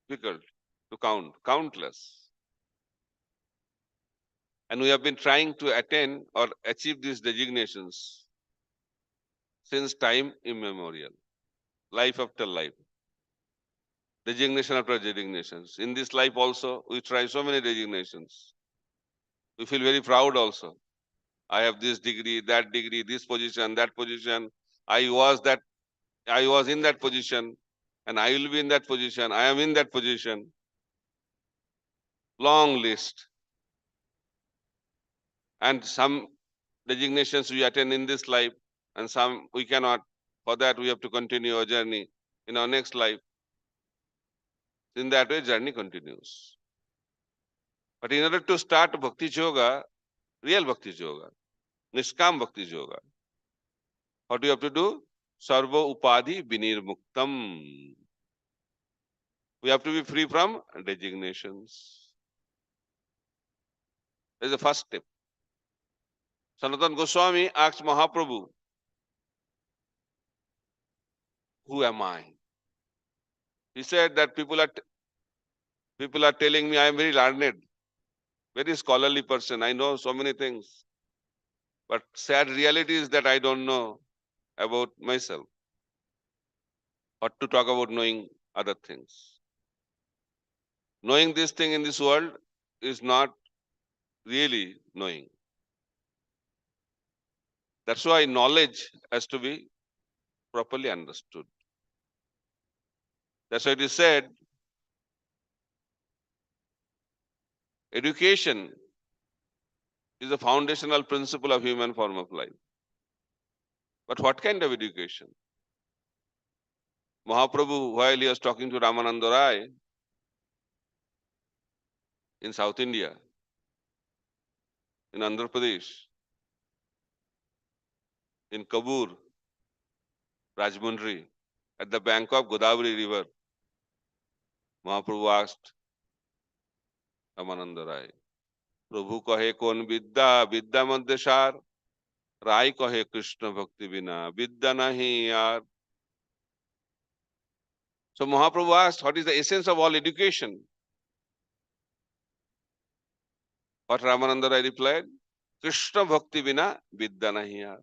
difficult to count, countless. And we have been trying to attain or achieve these designations since time immemorial, life after life, designation after designations. In this life also, we try so many designations. We feel very proud also. I have this degree, this position, that position. I was that, I was in that position, and I will be in that position. I am in that position. Long list. And some designations we attain in this life, and some we cannot. For that, we have to continue our journey in our next life. In that way, journey continues. But in order to start Bhakti Yoga, real Bhakti Yoga, Niskam Bhakti Yoga, what do you have to do? Sarva Upadhi Vinirmuktam. We have to be free from designations. That is the first step. Sanatana Goswami asked Mahaprabhu, who am I? He said that people are telling me I am very learned, very scholarly person. I know so many things. But sad reality is that I don't know about myself. What to talk about knowing other things. Knowing this thing in this world is not really knowing. That's why knowledge has to be properly understood. That's why it is said, education is a foundational principle of human form of life. But what kind of education? Mahaprabhu, while he was talking to Ramananda Rai in South India, in Andhra Pradesh, in Kabur, Rajmundry, at the bank of Godavari River, Mahaprabhu asked Ramananda Rai, Prabhu kahe kon vidya, vidya madhya sar, Rai kahe Krishna bhakti bina, vidya nahi yaar. So Mahaprabhu asked, what is the essence of all education? What Ramananda Rai replied? Krishna bhakti bina, vidya nahi yaar.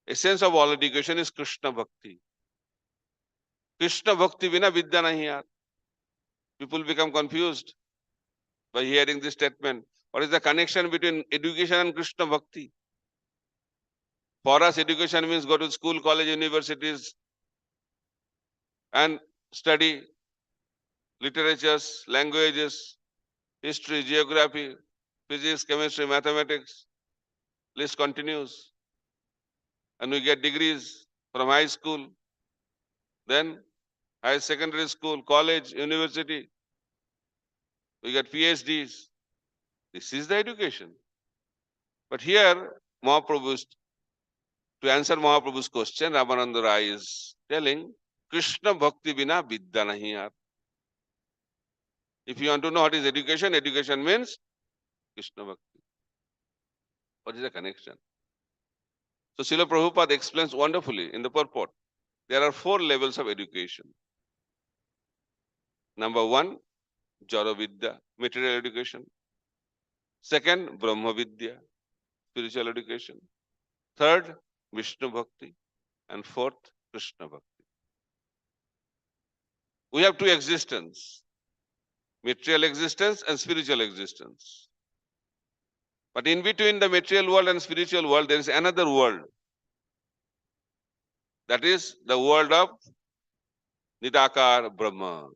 Essence of all education is Krishna bhakti. Krishna bhakti bina, vidya nahi yaar. People become confused by hearing this statement. What is the connection between education and Krishna bhakti? For us, education means go to school, college, universities, and study literatures, languages, history, geography, physics, chemistry, mathematics. List continues. And we get degrees from high school, then higher secondary school, college, university. We get PhDs. This is the education. But here, Mahaprabhu, to answer Mahaprabhu's question, Ramananda Rai is telling, Krishna bhakti bina vidya nahi yaar. If you want to know what is education, education means Krishna bhakti. What is the connection? So Srila Prabhupada explains wonderfully in the purport. There are 4 levels of education. Number 1, Jara Vidya, material education. Second, Brahma Vidya, spiritual education. Third, Vishnu Bhakti. And fourth, Krishna Bhakti. We have 2 existences, material existence and spiritual existence. But in between the material world and spiritual world, there is another world. That is the world of Nidakar Brahma.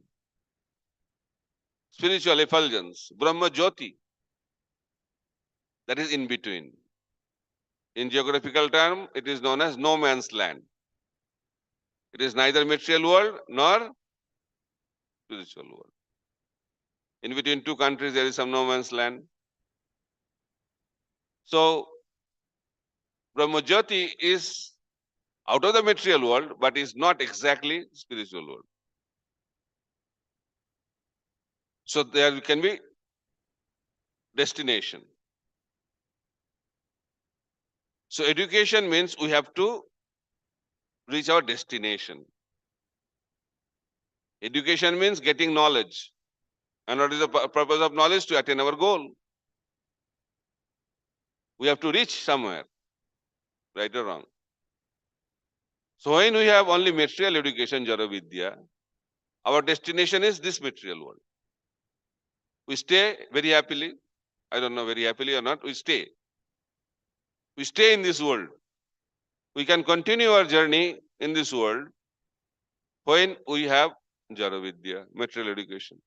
Spiritual effulgence, Brahma Jyoti. That is in between. In geographical term, it is known as no man's land. It is neither material world nor spiritual world. In between 2 countries, there is some no man's land. So, Brahmajyoti is out of the material world, but is not exactly spiritual world. So, there can be destination. So, education means we have to reach our destination. Education means getting knowledge. And what is the purpose of knowledge? To attain our goal. We have to reach somewhere, right or wrong. So when we have only material education, Jara Vidya, our destination is this material world. We stay very happily. I don't know very happily or not. We stay. We stay in this world. We can continue our journey in this world when we have Jara Vidya, material education.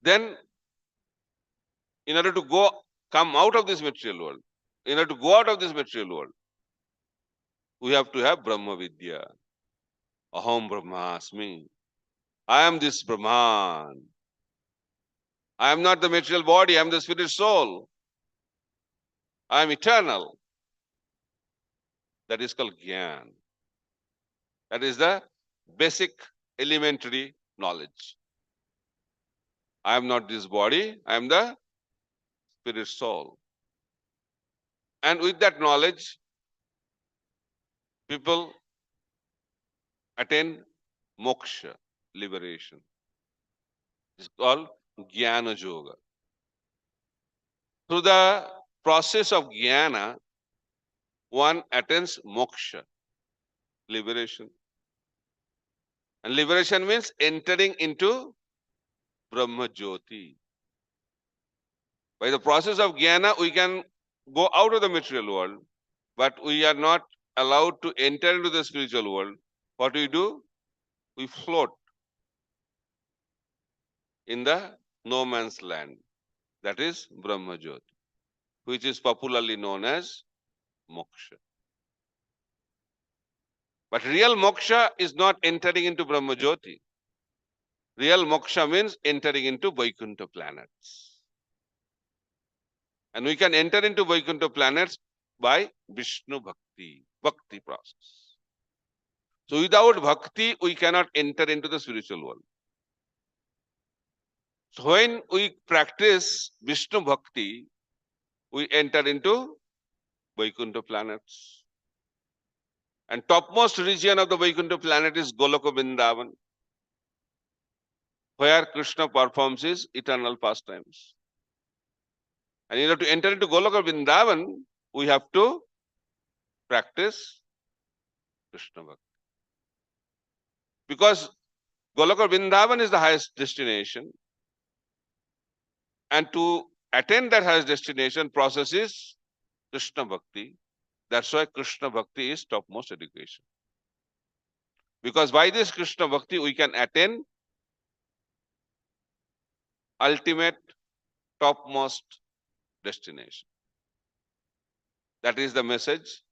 Then, in order to come out of this material world, in order to go out of this material world, we have to have Brahma Vidya. Aham Brahmasmi. I am this Brahman. I am not the material body, I am the spirit soul. I am eternal. That is called Gyan. That is the basic elementary knowledge. I am not this body, I am the spirit soul. And with that knowledge, people attain moksha, liberation. It's called Jnana Yoga. Through the process of Jnana, one attains moksha, liberation. And liberation means entering into Brahma Jyoti. By the process of Jnana, we can go out of the material world, but we are not allowed to enter into the spiritual world. What we do? We float in the no man's land. That is Brahma Jyoti, which is popularly known as moksha. But real moksha is not entering into Brahma Jyoti. Real moksha means entering into Vaikuntha planets. And we can enter into Vaikuntha planets by Vishnu Bhakti process. So without Bhakti, we cannot enter into the spiritual world. So when we practice Vishnu Bhakti, we enter into Vaikuntha planets. And topmost region of the Vaikuntha planet is Goloka Vrindavan, where Krishna performs his eternal pastimes. And in order to enter into Goloka Vrindavan, we have to practice Krishna Bhakti. Because Goloka Vrindavan is the highest destination. And to attain that highest destination, process is Krishna Bhakti. That's why Krishna Bhakti is topmost education. Because by this Krishna Bhakti, we can attain ultimate, topmost destination. That is the message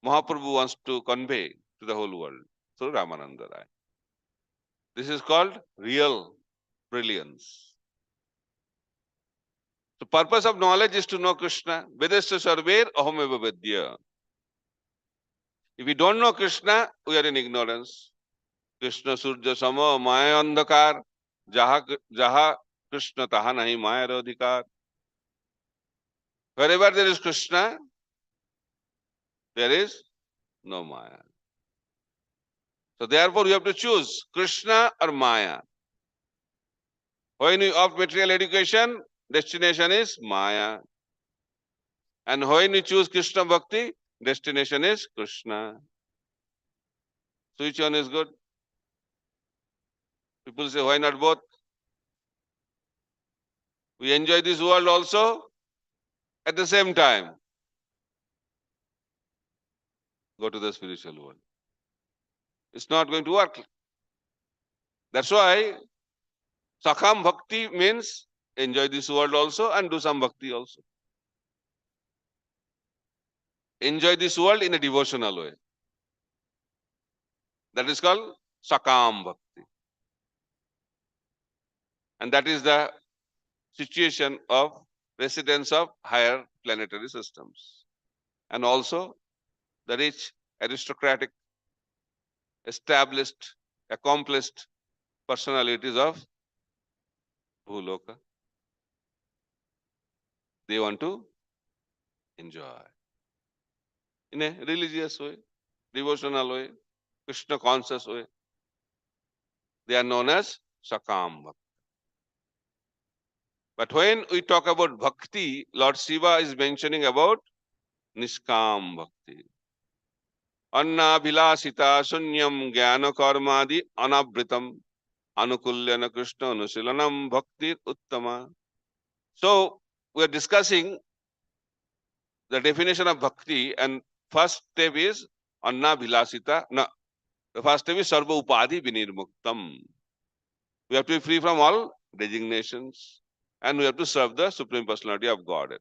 Mahaprabhu wants to convey to the whole world through Ramananda Rai. This is called real brilliance. The purpose of knowledge is to know Krishna. Vedasya sarver ahomeva vidya. If we don't know Krishna, we are in ignorance. Krishna surja sama maya andhakar. Jaha Krishna taha nahi maya radhikar. Wherever there is Krishna, there is no Maya. So therefore, you have to choose Krishna or Maya. When you opt material education, destination is Maya. And when you choose Krishna Bhakti, destination is Krishna. So which one is good? People say, why not both? We enjoy this world also at the same time. Go to the spiritual world. It's not going to work. That's why Sakam Bhakti means enjoy this world also and do some Bhakti also. Enjoy this world in a devotional way. That is called Sakam Bhakti. And that is the situation of residents of higher planetary systems. And also the rich, aristocratic, established, accomplished personalities of Bhuloka. They want to enjoy in a religious way, devotional way, Krishna conscious way. They are known as Sakam Bhakti. But when we talk about Bhakti, Lord Shiva is mentioning about Niskam Bhakti. Anna Bhilasita Sunyam Jnana Karmadi Anavritam Anukulyana Krishna Anusilanam Bhakti Uttama. So we are discussing the definition of Bhakti, and first step is Anna Bhilasita. No, the first step is Sarva Upadhi Vinirmuktam. We have to be free from all designations, and we have to serve the Supreme Personality of Godhead.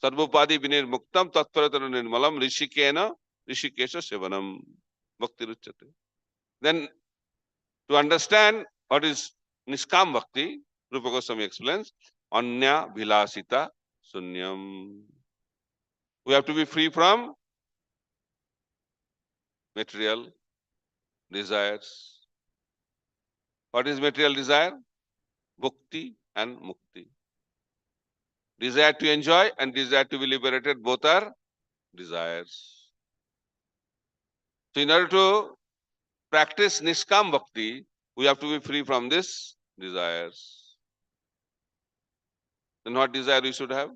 Sarvopadi vinirmuktam tatparatana nirmalam rishikesha sevanam bhakti ruchyate. Then to understand what is Niskam Bhakti, Rupa Goswami explains, Anya Bhilasita Sunyam. We have to be free from material desires. What is material desire? Bhukti and Mukti. Desire to enjoy and desire to be liberated, both are desires. So in order to practice Niskam Bhakti, we have to be free from these desires. Then what desire we should have?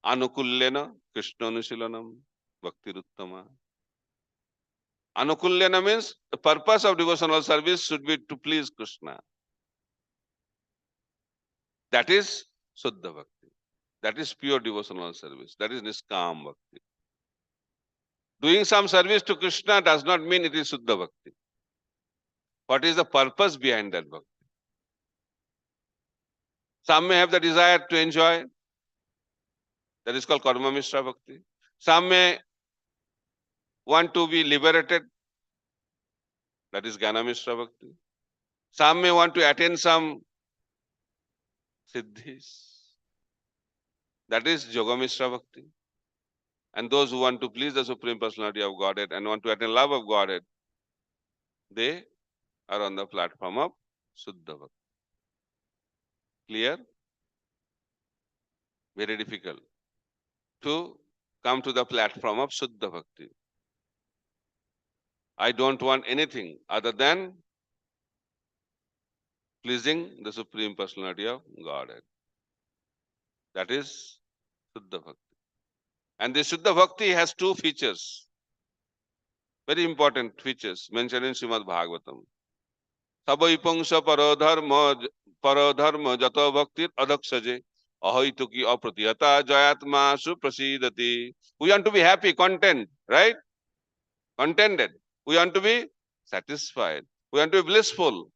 Anukulyena Krishna Anusilanam Bhakti Ruttama. Anukulyena means the purpose of devotional service should be to please Krishna. That is Suddha Bhakti. That is pure devotional service. That is Niskam Bhakti. Doing some service to Krishna does not mean it is Suddha Bhakti. What is the purpose behind that Bhakti? Some may have the desire to enjoy. That is called Karma Mishra Bhakti. Some may want to be liberated. That is Jnana Mishra Bhakti. Some may want to attain some siddhis. That is Yoga Mishra Bhakti. And those who want to please the Supreme Personality of Godhead and want to attain love of Godhead, they are on the platform of Suddha Bhakti. Clear? Very difficult to come to the platform of Suddha Bhakti. I don't want anything other than pleasing the Supreme Personality of Godhead. That is Suddha Bhakti. And this Suddha Bhakti has two features, very important features mentioned in Srimad Bhagavatam. Sabaipangsha paradharma jato bhaktir adaksaje ahaituki apratiyata jayatma suprasidati. We want to be happy, content, right? Contented. We want to be satisfied. We want to be blissful.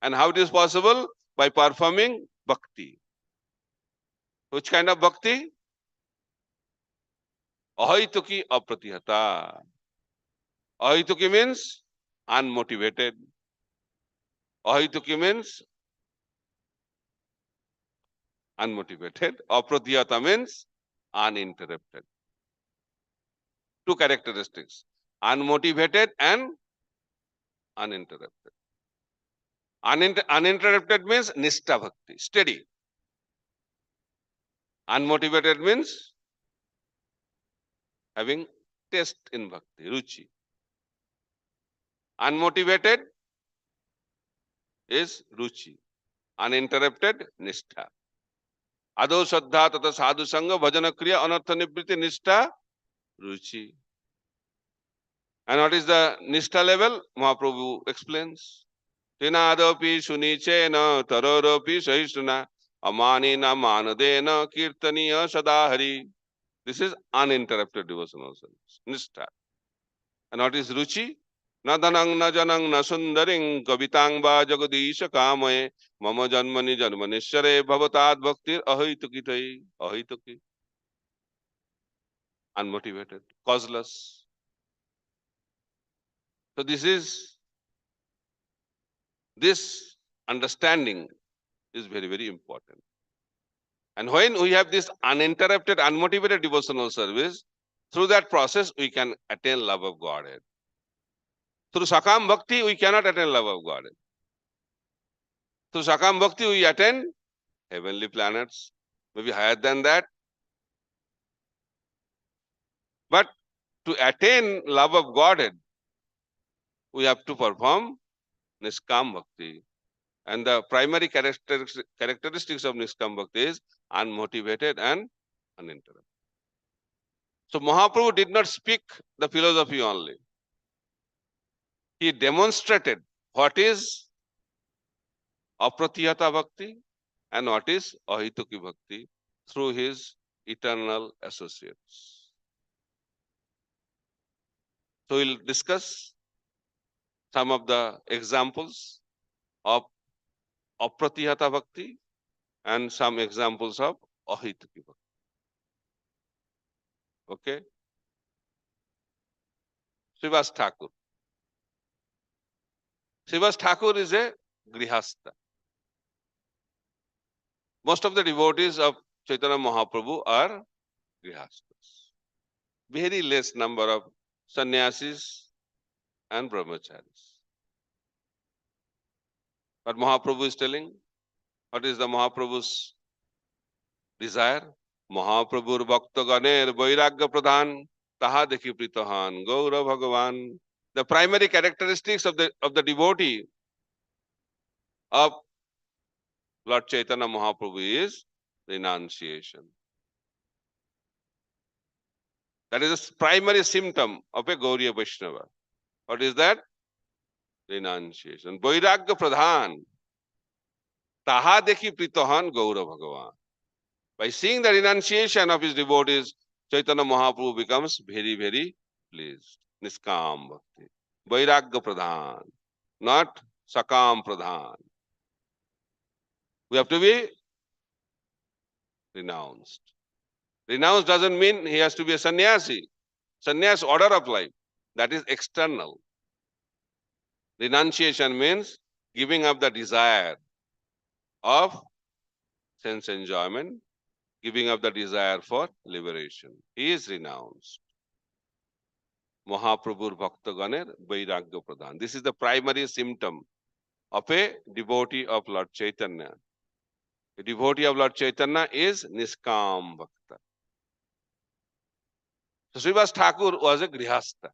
And how it is possible? By performing bhakti. Which kind of bhakti? Ahaituki apratihata. Ahaituki means unmotivated. Ahaituki means unmotivated. Apratihata means uninterrupted. Two characteristics. Unmotivated and uninterrupted. Uninterrupted means Nishtha Bhakti, steady. Unmotivated means having taste in Bhakti, Ruchi. Unmotivated is Ruchi. Uninterrupted, Nishtha. Ado Shraddha Tata Sadhu Sangha Bhajana Kriya Anartha Nibriti Nishtha Ruchi. And what is the Nishtha level? Mahaprabhu explains. Tinadapi Sunichena Tararopi Sahishuna Amanina Manadena Kirtaniya Sadahari. This is uninterrupted devotional service. Nishtha. And what is Ruchi? Na danang na janang na sundaring kavitang ba jagadisha kamaye mama janmani janmanishare bhavatad bhaktir ahitukitai. Ahituki. Unmotivated, causeless. So this understanding is very, very important. And when we have this uninterrupted, unmotivated devotional service, through that process, we can attain love of Godhead. Through Sakam Bhakti, we cannot attain love of Godhead. Through Sakam Bhakti, we attain heavenly planets, maybe higher than that. But to attain love of Godhead, we have to perform Niskam Bhakti. And the primary characteristics of Niskam Bhakti is unmotivated and uninterrupted. So Mahaprabhu did not speak the philosophy only. He demonstrated what is apratihata bhakti and what is ahituki bhakti through his eternal associates. So we'll discuss some of the examples of apratihata bhakti and some examples of ahituki bhakti. Okay? Srivas Thakur. Srivas Thakur is a grihastha. Most of the devotees of Chaitanya Mahaprabhu are grihasthas. Very less number of sannyasis and brahmacharis. But Mahaprabhu is telling, what is the Mahaprabhu's desire? Mahaprabhur bhakta ganer vairagya pradhan taha dekhi pritahan gaura bhagavan. The primary characteristics of the devotee of Lord Chaitanya Mahaprabhu is renunciation. That is a primary symptom of a Gauriya Vaishnava. What is that? Renunciation. Vairagya pradhan taha dekhi pritahan gaura bhagavan. By seeing the renunciation of his devotees, Chaitanya Mahaprabhu becomes very, very pleased. Niskam Bhakti. Vairagya Pradhan, not Sakam Pradhan. We have to be renounced. Renounced doesn't mean he has to be a sannyasi. Sannyas order of life. That is external. Renunciation means giving up the desire of sense enjoyment, giving up the desire for liberation. He is renounced. Mahaprabhur Bhaktaganer Vairagya Pradhan. This is the primary symptom of a devotee of Lord Chaitanya. A devotee of Lord Chaitanya is Niskam Bhakta. So Srivas Thakur was a grihastha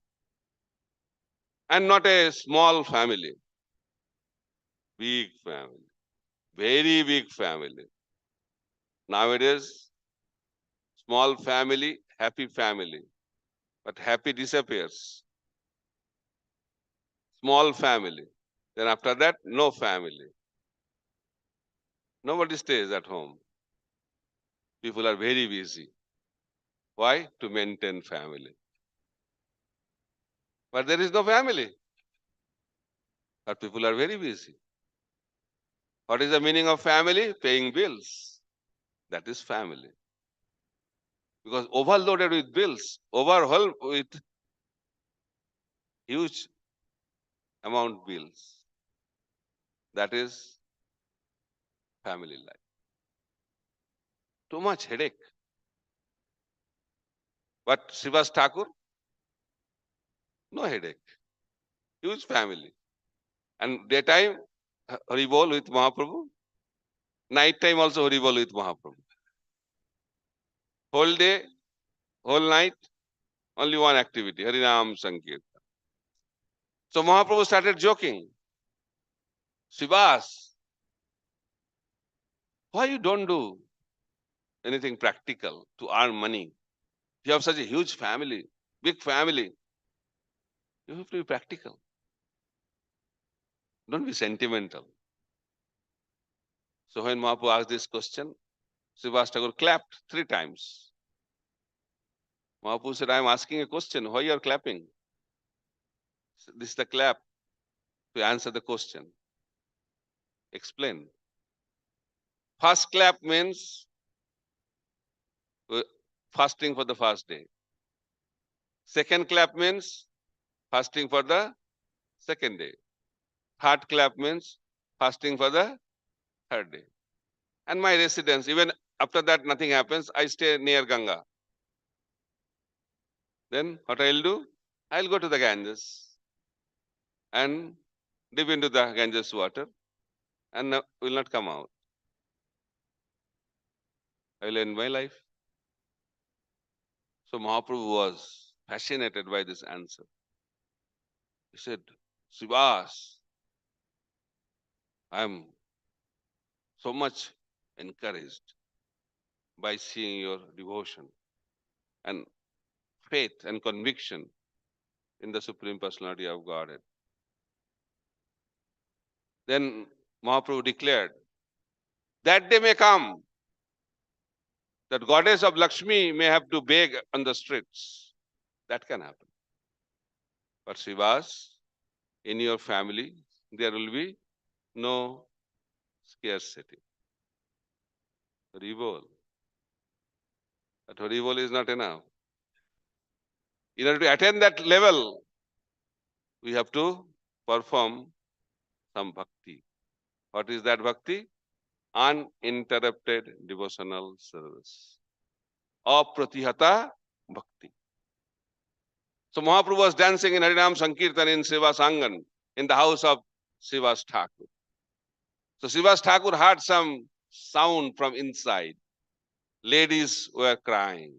and not a small family. Big family. Very big family. Nowadays, small family, happy family. But happy disappears. Small family. Then after that, no family. Nobody stays at home. People are very busy. Why? To maintain family. But there is no family. But people are very busy. What is the meaning of family? Paying bills. That is family. Because overloaded with bills, overwhelmed with huge amount bills. That is family life. Too much headache. But Srivas Thakur, no headache. Huge family. And daytime, Haribol with Mahaprabhu. Night time also Haribol with Mahaprabhu. Whole day, whole night, only one activity, Harinam Sankirtan. So Mahaprabhu started joking. Srivas, why you don't do anything practical to earn money? You have such a huge family, big family. You have to be practical. Don't be sentimental. So when Mahaprabhu asked this question, Srivas Thakur clapped 3 times. Mahaprabhu said, I am asking a question. Why you are clapping? This is the clap to answer the question. Explain. First clap means fasting for the first day. Second clap means fasting for the second day. Third clap means fasting for the third day. And my residence, even after that nothing happens, I stay near Ganga. Then what I'll do? I'll go to the Ganges and dip into the Ganges water and will not come out. I will end my life. So Mahaprabhu was fascinated by this answer. He said, Srivas, I am so much encouraged by seeing your devotion and faith and conviction in the Supreme Personality of Godhead. Then Mahaprabhu declared, that day may come that goddess of Lakshmi may have to beg on the streets. That can happen. But Srivas, in your family, there will be no scarcity. Haribol. But Haribol is not enough. In order to attain that level, we have to perform some bhakti. What is that bhakti? Uninterrupted devotional service. Apratihata bhakti. So Mahaprabhu was dancing in Harinam Sankirtan in Seva Sangan, in the house of Srivas Thakur. So Srivas Thakur heard some sound from inside. Ladies were crying.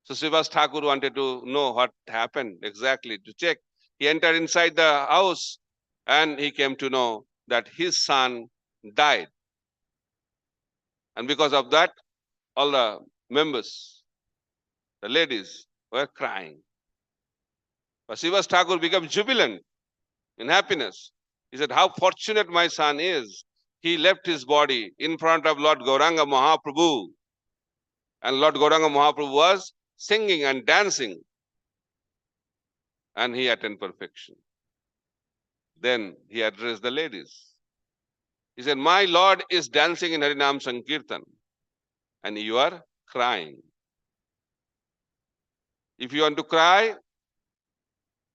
So Srivas Thakur wanted to know what happened exactly, to check. He entered inside the house and he came to know that his son died. And because of that, all the members, the ladies, were crying. But Srivas Thakur became jubilant in happiness. He said, how fortunate my son is. He left his body in front of Lord Gauranga Mahaprabhu. And Lord Gauranga Mahaprabhu was singing and dancing. And he attained perfection. Then he addressed the ladies. He said, my Lord is dancing in Harinam Sankirtan. And you are crying. If you want to cry,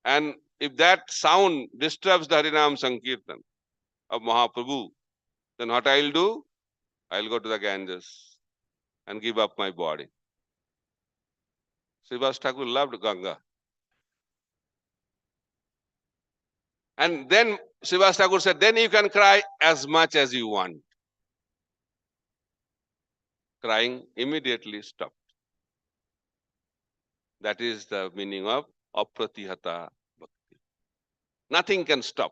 and if that sound disturbs the Harinam Sankirtan of Mahaprabhu, then what I'll do? I'll go to the Ganges and give up my body. Srivas Thakur loved Ganga. And then Srivas Thakur said, then you can cry as much as you want. Crying immediately stopped. That is the meaning of apratihata bhakti. Nothing can stop.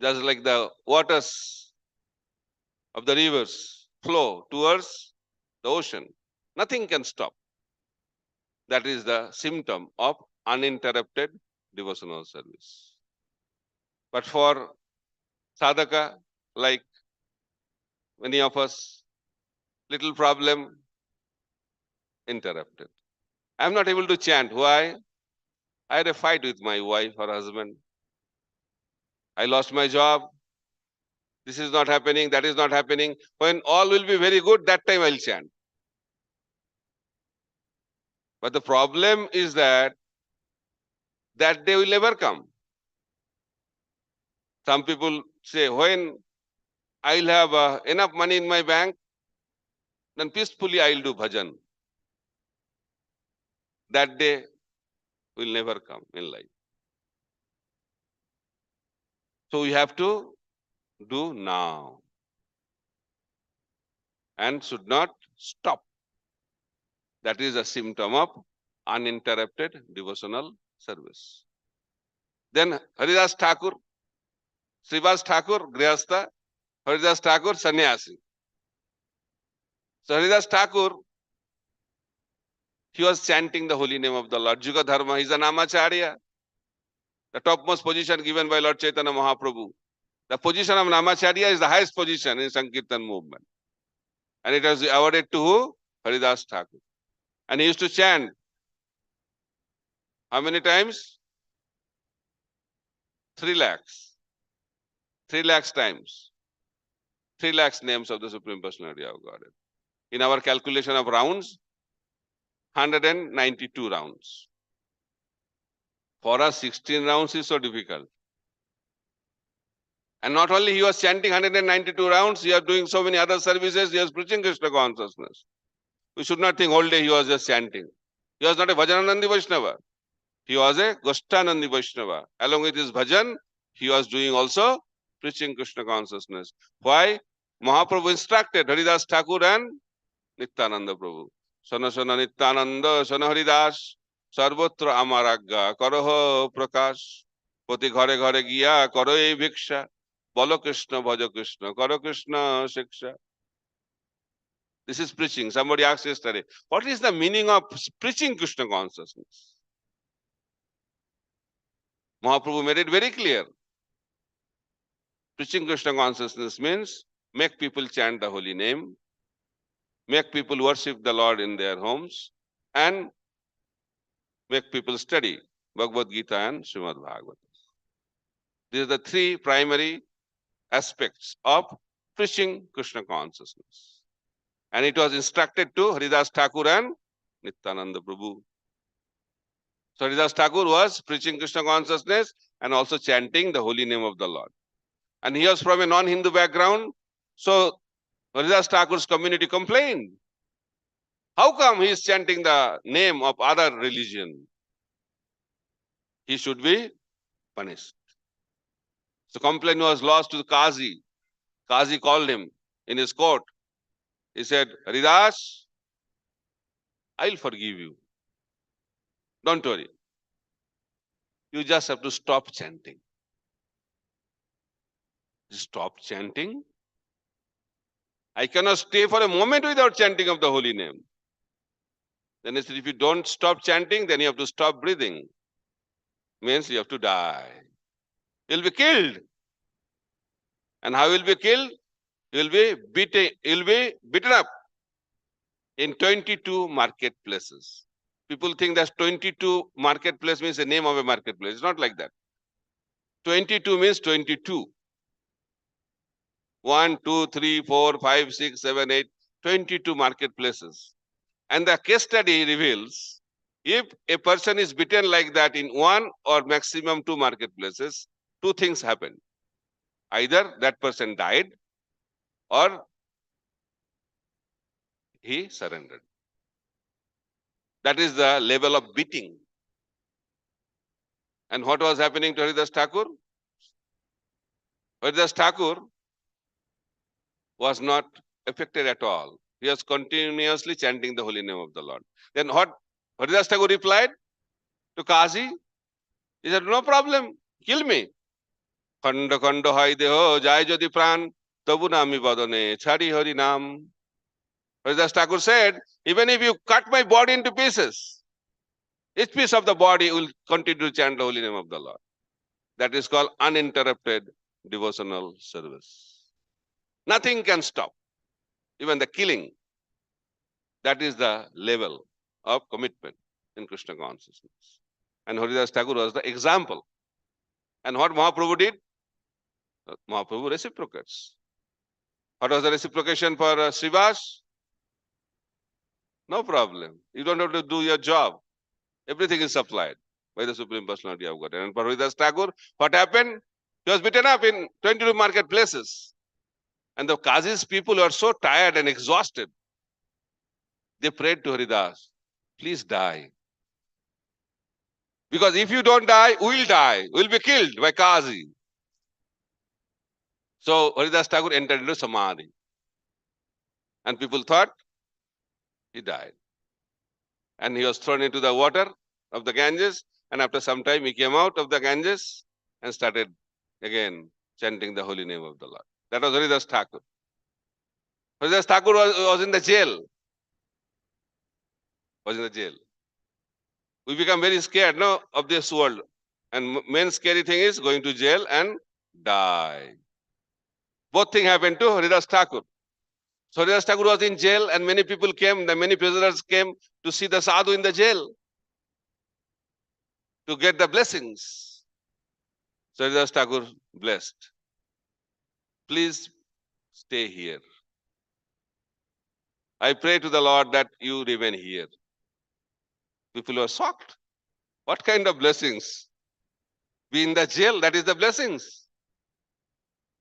Just like the waters of the rivers flow towards the ocean. Nothing can stop. That is the symptom of uninterrupted devotional service. But for sadhaka, like many of us, little problem, interrupted. I am not able to chant. Why? I had a fight with my wife or husband. I lost my job. This is not happening, that is not happening. When all will be very good, that time I'll chant. But the problem is that day will never come. Some people say, when I'll have enough money in my bank, then peacefully I'll do bhajan. That day will never come in life. So we have to do now and should not stop. That is a symptom of uninterrupted devotional service. Then Haridas Thakur, Srivas Thakur, Grihastha, Haridas Thakur, Sannyasi. So Haridas Thakur, he was chanting the holy name of the Lord. Juga Dharma, he is a Namacharya. The topmost position given by Lord Chaitanya Mahaprabhu. The position of Namacharya is the highest position in Sankirtan movement. And it was awarded to who? Haridas Thakur. And he used to chant. How many times? 3 lakhs. 3 lakhs times. 3 lakhs names of the Supreme Personality of Godhead. In our calculation of rounds, 192 rounds. For us, 16 rounds is so difficult. And not only he was chanting 192 rounds, he was doing so many other services, he was preaching Krishna consciousness. We should not think all day he was just chanting. He was not a Bhajananandi Vaishnava. He was a Goshtanandi Vaishnava. Along with his bhajan, he was doing also preaching Krishna consciousness. Why? Mahaprabhu instructed Haridas Thakur and Nityananda Prabhu. Sana sana Nityananda, sana Haridas, sarvatra amaragga, karaha prakash. প্রতি ঘরে ঘরে গিয়া করো এই ভিক্ষা, বলো কৃষ্ণ ভজ কৃষ্ণ, করো কৃষ্ণ শিক্ষা. This is preaching. Somebody asked yesterday, what is the meaning of preaching Krishna consciousness? Mahaprabhu made it very clear. Preaching Krishna consciousness means make people chant the holy name, make people worship the Lord in their homes, and make people study Bhagavad Gita and Srimad Bhagavata. These are the three primary aspects of preaching Krishna consciousness. And it was instructed to Haridas Thakur and Nityananda Prabhu. So Haridas Thakur was preaching Krishna consciousness and also chanting the holy name of the Lord. And he was from a non-Hindu background. So Haridas Thakur's community complained. How come he is chanting the name of other religion? He should be punished. So complaint was lodged to the Qazi. Qazi called him in his court. He said, Haridas, I'll forgive you. Don't worry. You just have to stop chanting. Stop chanting? I cannot stay for a moment without chanting of the holy name. Then he said, if you don't stop chanting, then you have to stop breathing. Means you have to die. You'll be killed. And how will be killed? You'll be beaten up in 22 marketplaces. People think that 22 marketplace means the name of a marketplace. It's not like that. 22 means 22. 1, 2, 3, 4, 5, 6, 7, 8, 22 marketplaces. And the case study reveals, if a person is beaten like that in one or maximum 2 marketplaces, 2 things happen. Either that person died or he surrendered. That is the level of beating. And what was happening to Haridas Thakur? Haridas Thakur was not affected at all. He was continuously chanting the holy name of the Lord. Then what Haridas Thakur replied to Qazi? He said, no problem, kill me. Khanda khanda hai deho jai jodi pran tabu nami badane chhari hari nam. Haridas Thakur said, even if you cut my body into pieces, each piece of the body will continue to chant the holy name of the Lord. That is called uninterrupted devotional service. Nothing can stop, even the killing. That is the level of commitment in Krishna consciousness. And Haridas Thakur was the example. And what Mahaprabhu did? Mahaprabhu reciprocates. What was the reciprocation for Srivas? No problem. You don't have to do your job. Everything is supplied by the Supreme Personality of Godhead. And for Haridas Thakur, what happened? He was beaten up in 22 marketplaces. And the Qazi's people were so tired and exhausted. They prayed to Haridas, please die. Because if you don't die, we'll die. We'll be killed by Qazi. So Haridas Thakur entered into Samadhi. And people thought he died. And he was thrown into the water of the Ganges. And after some time, he came out of the Ganges and started again chanting the holy name of the Lord. That was Haridas Thakur. Haridas Thakur was in the jail. Was in the jail. We become very scared now of this world. And main scary thing is going to jail and die. Both things happened to Haridas Thakur. So Haridas Thakur was in jail and many people came, many prisoners came to see the sadhu in the jail to get the blessings. So Haridas Thakur blessed. Please stay here. I pray to the Lord that you remain here. People were shocked. What kind of blessings? Be in the jail, that is the blessings.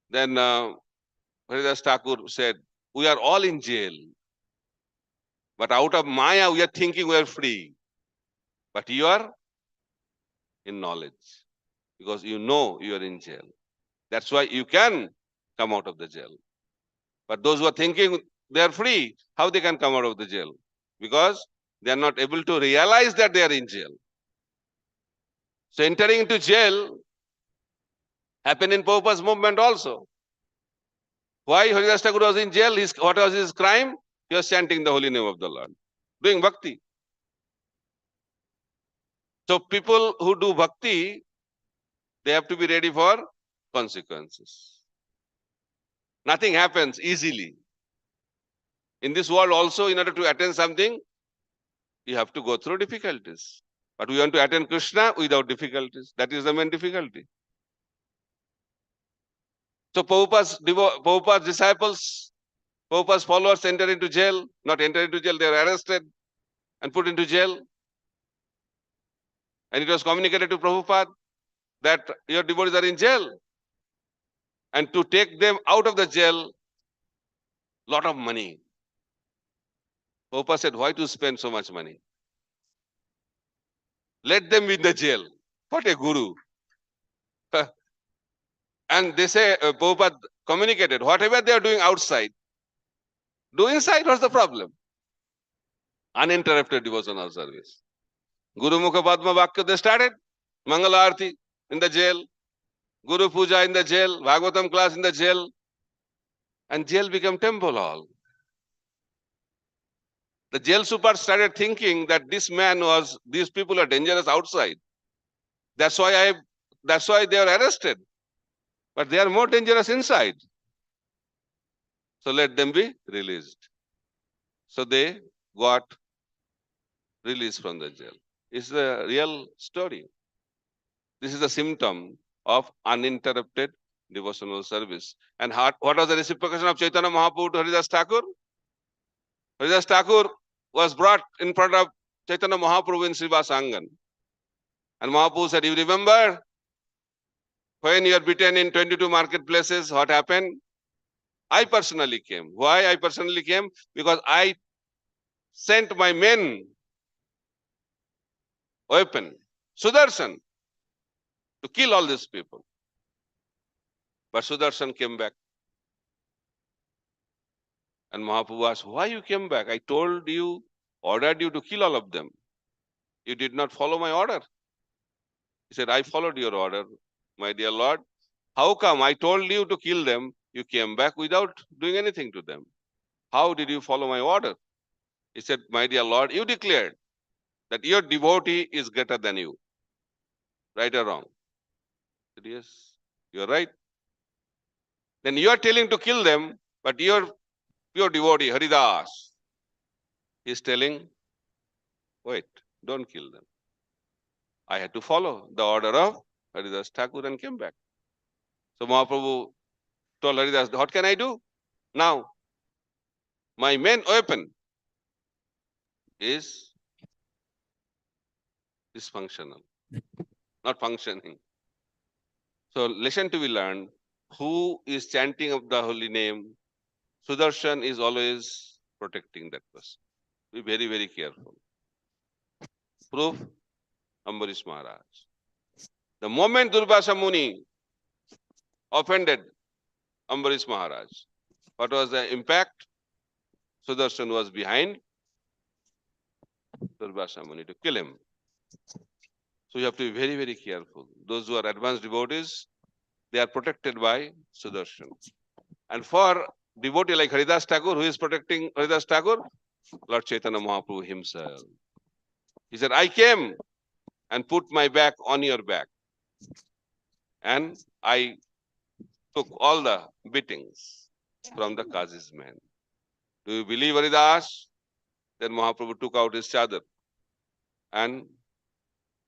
Then Haridas Thakur said, we are all in jail. But out of Maya, we are thinking we are free. But you are in knowledge. Because you know you are in jail. That's why you can come out of the jail. But those who are thinking they are free, how they can come out of the jail? Because they are not able to realize that they are in jail. So entering into jail Happened in Prabhupada's movement also. Why Haridas Thakur was in jail? What was his crime? He was chanting the holy name of the Lord, doing bhakti. So people who do bhakti, they have to be ready for consequences. Nothing happens easily. In this world also, in order to attain something, you have to go through difficulties. But we want to attain Krishna without difficulties. That is the main difficulty. So Prabhupada's disciples, Prabhupada's followers enter into jail, not enter into jail, they are arrested and put into jail. And it was communicated to Prabhupada that your devotees are in jail. And to take them out of the jail, lot of money. Prabhupada said, why to spend so much money? Let them be in the jail. What a guru. And they say, Prabhupada communicated, whatever they are doing outside, do inside. What's the problem? Uninterrupted devotional service. Guru Mukha Padma Vakya, they started. Mangala Arti in the jail. Guru Puja in the jail. Bhagavatam class in the jail. And jail became temple hall. The jail super started thinking that these people are dangerous outside. That's why they are arrested. But they are more dangerous inside. So let them be released. So they got released from the jail. It's the real story. This is a symptom of uninterrupted devotional service. And what was the reciprocation of Chaitanya Mahaprabhu to Haridas Thakur? Haridas Thakur was brought in front of Chaitanya Mahaprabhu in Srivas Angan. And Mahaprabhu said, you remember when you are beaten in 22 marketplaces, what happened? I personally came. Why I personally came? Because I sent my main weapon, Sudarshan, to kill all these people. But Sudarshan came back. And Mahaprabhu asked, why you came back? I ordered you to kill all of them. You did not follow my order. He said, I followed your order, my dear Lord. How come I told you to kill them, you came back without doing anything to them? How did you follow my order? He said, my dear Lord, you declared that your devotee is greater than you. Right or wrong? He said, yes, you're right. Then you are telling to kill them, but your devotee, Haridas, is telling, wait, don't kill them. I had to follow the order of Haridas Thakur and came back. So Mahaprabhu told Haridas, what can I do? Now, my main weapon is dysfunctional, not functioning. So lesson to be learned, who is chanting of the holy name, Sudarshan is always protecting that person. Be very, very careful. Proof, Ambarish Maharaj. The moment Durvasa Muni offended Ambarish Maharaj, what was the impact? Sudarshan was behind Durvasa Muni to kill him. So you have to be very, very careful. Those who are advanced devotees, they are protected by Sudarshan. And for devotee like Haridas Thakur, who is protecting Haridas Thakur? Lord Chaitanya Mahaprabhu himself. He said, I came and put my back on your back. And I took all the beatings from the Qazi's men. Do you believe Haridas? Then Mahaprabhu took out his chadar and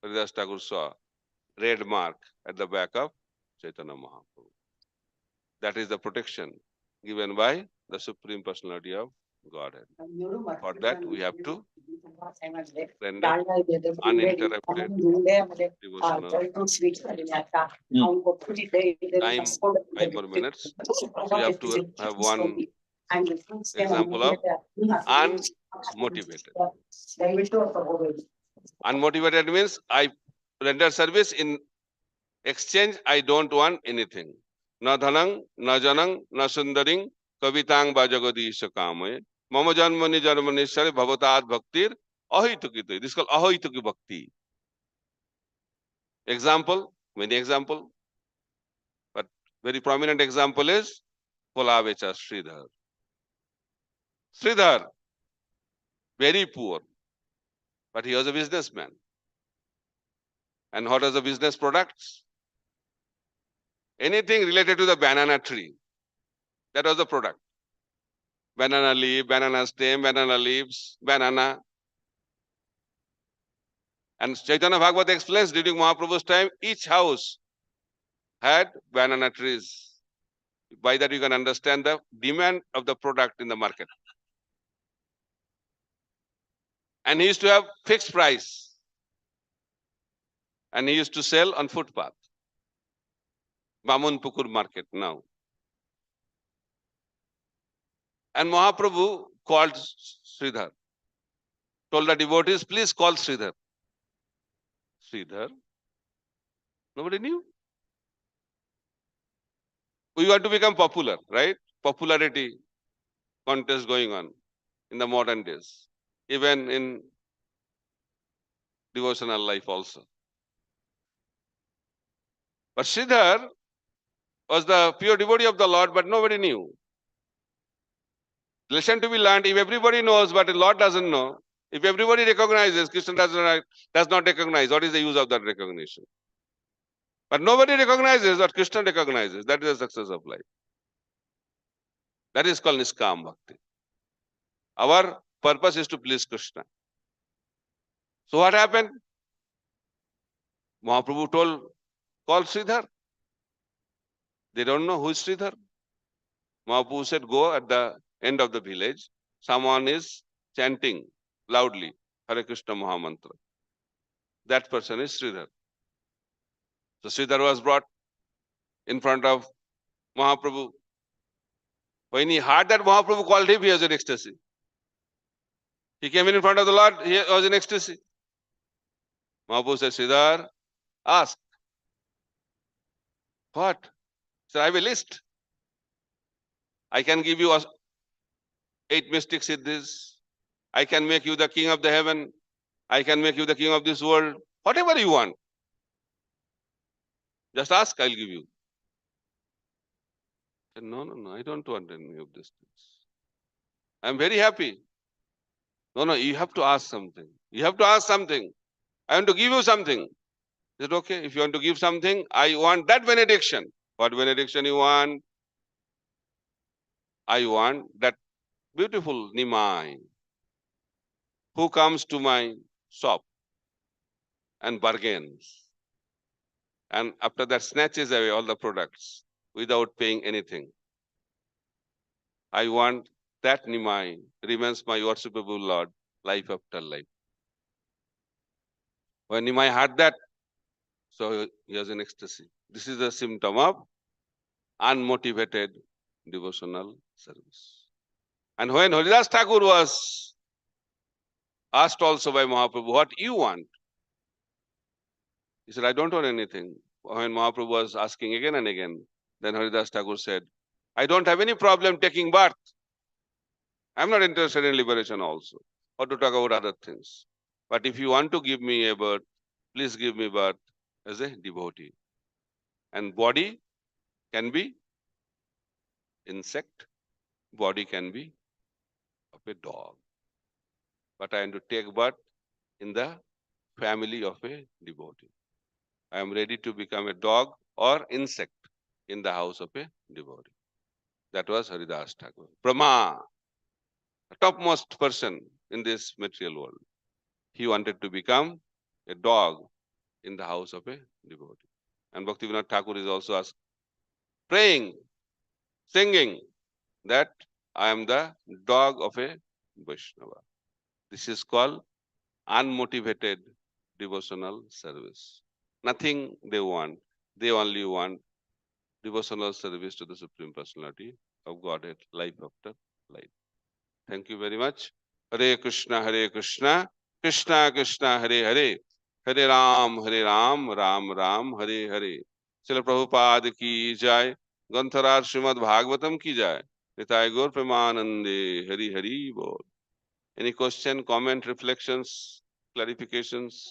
Haridas Thakur saw red mark at the back of Chaitanya Mahaprabhu. That is the protection given by the Supreme Personality of Godhead. For that, we have to render uninterrupted devotional. Time, 5 more minutes. So you have to have one example of unmotivated. Unmotivated means I render service in exchange, I don't want anything. Na dhanang, na janang, na sundaring, kavitang bajagadisha kamaye. Mama janmani janmanishare bhavatat bhaktir ahituki. This is called ahituki bhakti. Example, many example. Very prominent example is Kolavecha Sridhar. Sridhar, very poor, but he was a businessman. And what are the business products? Anything related to the banana tree. That was the product. Banana leaf, banana stem, banana leaves, banana. And Chaitanya Bhagavata explains during Mahaprabhu's time, each house had banana trees. By that you can understand the demand of the product in the market. And he used to have fixed price. And he used to sell on footpath. Bamun Pukur market now. And Mahaprabhu called Sridhar. Told the devotees, please call Sridhar. Sridhar? Nobody knew. We want to become popular, right? Popularity contest going on in the modern days. Even in devotional life also. But Sridhar was the pure devotee of the Lord, but nobody knew. Lesson to be learned, if everybody knows, but the Lord doesn't know, if everybody recognizes, Krishna does not recognize, what is the use of that recognition? But nobody recognizes what Krishna recognizes. That is the success of life. That is called Niskam Bhakti. Our purpose is to please Krishna. So what happened? Mahaprabhu told, call Sridhar. They don't know who is Sridhar. Mahaprabhu said, go at the end of the village. Someone is chanting loudly, Hare Krishna Mahamantra. That person is Sridhar. So Sridhar was brought in front of Mahaprabhu. When he heard that Mahaprabhu called him, he was in ecstasy. He came in front of the Lord, he was in ecstasy. Mahaprabhu said, Sridhar, ask. What? He said, I have a list. I can give you 8 mystic siddhis. I can make you the king of the heaven. I can make you the king of this world. Whatever you want. Just ask, I'll give you. I said, no, I don't want any of these things. I'm very happy. No, you have to ask something. You have to ask something. I want to give you something. He said, okay, if you want to give something, I want that benediction. What benediction you want? I want that beautiful Nimai who comes to my shop and bargains. And after that snatches away all the products without paying anything. I want that Nimai remains my worshipable Lord life after life. When Nimai had that, so he was in ecstasy. This is a symptom of unmotivated devotional service. And when Haridas Thakur was asked also by Mahaprabhu, what you want? He said, I don't want anything. When Mahaprabhu was asking again and again, then Haridas Thakur said, I don't have any problem taking birth. I'm not interested in liberation also, or to talk about other things. But if you want to give me a birth, please give me birth as a devotee. And body can be insect, body can be of a dog. But I am to take birth in the family of a devotee. I am ready to become a dog or insect in the house of a devotee. That was Haridas Thakur. Brahma, the topmost person in this material world. He wanted to become a dog in the house of a devotee. And Bhaktivinoda Thakur is also praying, singing that I am the dog of a Vaishnava. This is called unmotivated devotional service. Nothing they want. They only want devotional service to the Supreme Personality of Godhead, life after life. Thank you very much. Hare Krishna, Krishna Krishna, Hare Hare, Hare Ram, Ram Ram, Hare Hare. Srila Prabhupada ki jai, Granthar Srimad Bhagavatam ki jai. Nitai Gaur Premanande, Hari Hari Bol. Any question, comment, reflections, clarifications?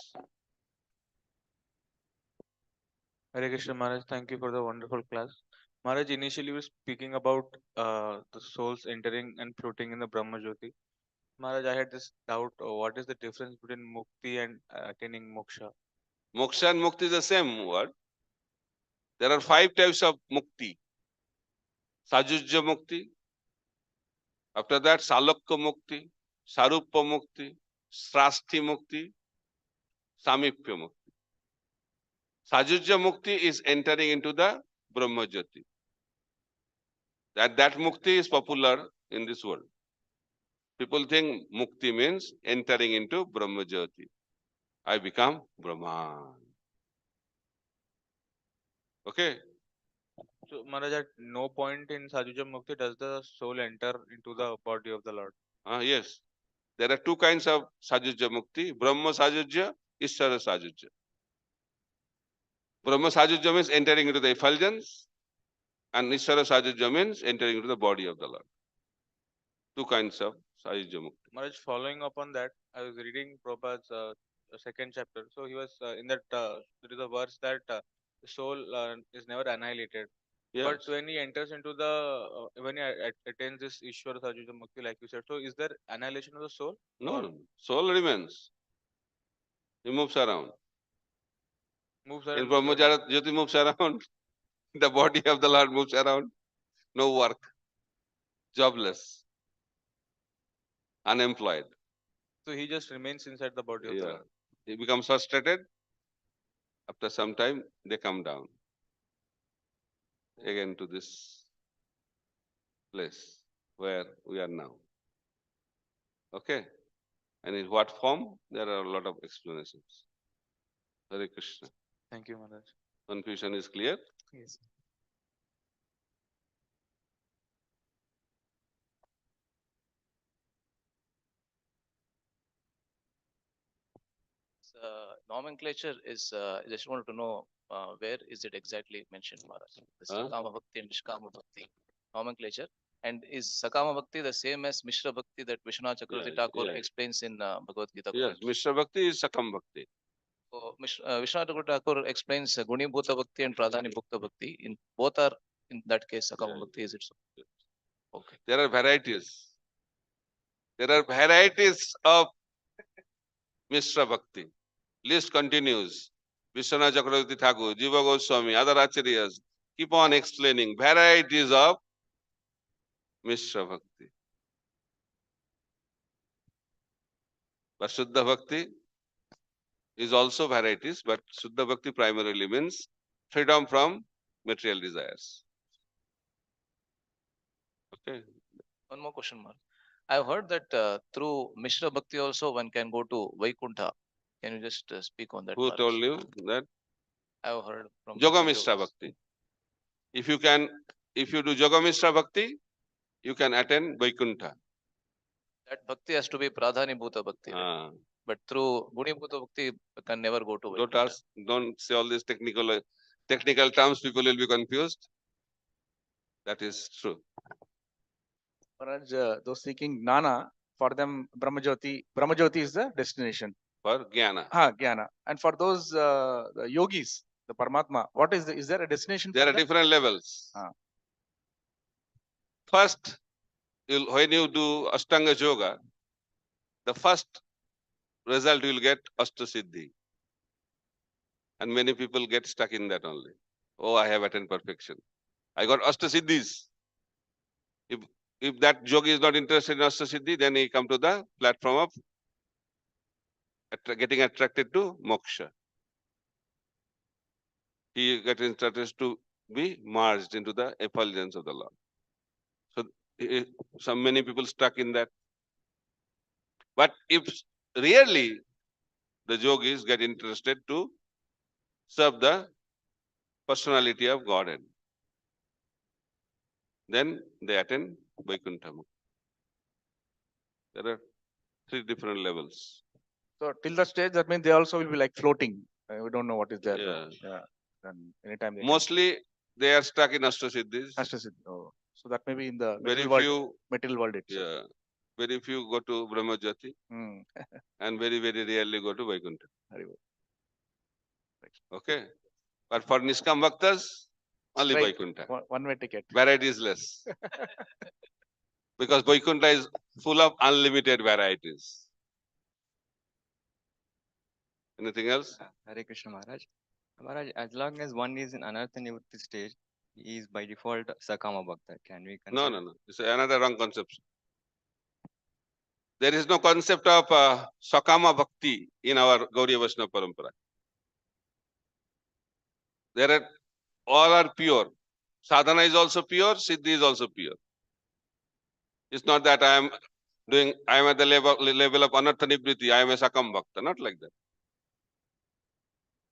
Hare Krishna Maharaj, thank you for the wonderful class. Maharaj, initially we were speaking about the souls entering and floating in the Brahma Jyoti. Maharaj, I had this doubt. What is the difference between mukti and attaining moksha? Moksha and mukti is the same word. There are 5 types of mukti. Sajujya mukti. After that, Salokya mukti, Sarupya mukti, Srasti mukti, Samipya mukti. Sajujya mukti is entering into the Brahma Jyoti. That mukti is popular in this world. People think mukti means entering into Brahma Jyoti. I become Brahman. Okay? So, Maharaj, at no point in Sajuja Mukti does the soul enter into the body of the Lord. Yes. There are 2 kinds of Sajujya mukti, Brahma Sajujya, Ishvara Sajujya. Brahma Sajujya means entering into the effulgence, and Ishvara Sajujya means entering into the body of the Lord. 2 kinds of Sajujya mukti. Maharaj, following up on that, I was reading Prabhupada's second chapter. So he was in that there is a verse that the soul is never annihilated. Yes. But when he enters into the when he attains this Ishvara Sajuja Mukti, like you said, so is there annihilation of the soul? No, soul remains. He moves around. Moves In around. Brahma Jyoti moves around. The body of the Lord moves around. No work. Jobless. Unemployed. So he just remains inside the body of the Lord. He becomes frustrated. After some time, they come down again to this place where we are now. Okay? And in what form? There are a lot of explanations. Hare Krishna. Thank you, Maharaj. Confusion is clear? Yes. Nomenclature is, I just wanted to know where is it exactly mentioned, Maharaj? This Sakama Bhakti and Nishkama Bhakti nomenclature. And is Sakama Bhakti the same as Mishra Bhakti that Vishwanath Chakravarti Thakur explains in Bhagavad Gita? Yes, Mishra Bhakti is Sakam Bhakti. So Vishwanath Chakravarti Thakur explains Guni Bhuta Bhakti and Pradhani Bhukta Bhakti. In both are in that case Sakama Bhakti, is it so? Okay. There are varieties. There are varieties of Mishra Bhakti. List continues. Vishwanath Chakravarti Thakur, Jiva Goswami, other acharyas keep on explaining varieties of Mishra Bhakti. But Shuddha Bhakti is also varieties, but Shuddha Bhakti primarily means freedom from material desires. Okay. One more question, Maharaj. I've heard that through Mishra Bhakti also one can go to Vaikuntha. Can you just speak on that? Who Maharaj? told you that? I've heard from Yoga Mishra Bhakti. If you do Yoga Mishra Bhakti, you can attain Vaikuntha. That Bhakti has to be Pradhani Bhuta Bhakti. Right? But through Guni Bhuta Bhakti, can never go to Vaikuntha. Don't say all these technical terms, people will be confused. That is true. Maharaj, those seeking Gnana, for them Brahmajyoti is the destination. For Jnana. Jnana. And for those the yogis, the Paramatma, is there a destination? There are different levels. First, when you do Ashtanga Yoga, the first result you will get Ashtasiddhi. And many people get stuck in that only. Oh, I have attained perfection. I got Ashtasiddhis. If that yogi is not interested in Ashtasiddhi, then he come to the platform of getting attracted to moksha. He gets interested to be merged into the effulgence of the Lord. So many people stuck in that. But if really the yogis get interested to serve the personality of Godhead, then they attain Vaikuntha. There are 3 different levels. So till the stage, that means they also will be like floating. We don't know what is there. Then anytime mostly they are stuck in Ashtasiddhis. Oh. So that may be in the Very material world itself. Yeah. Very few go to Brahmajyoti and very, very rarely go to Vaikuntha. Okay. But for Niskam Bhaktas, Only Straight. Vaikuntha. One way ticket. Variety is less. Because Vaikuntha is full of unlimited varieties. Anything else? Hare Krishna Maharaj. Maharaj, as long as one is in Anartha Nivritti stage, he is by default Sakama Bhakta. Can we consider? No. It's another wrong conception. There is no concept of Sakama Bhakti in our Gaudiya Vaishnava Parampara. All are pure. Sadhana is also pure, Siddhi is also pure. It's not that I am at the level of Anartha Nivritti, I am a Sakam Bhakta. Not like that.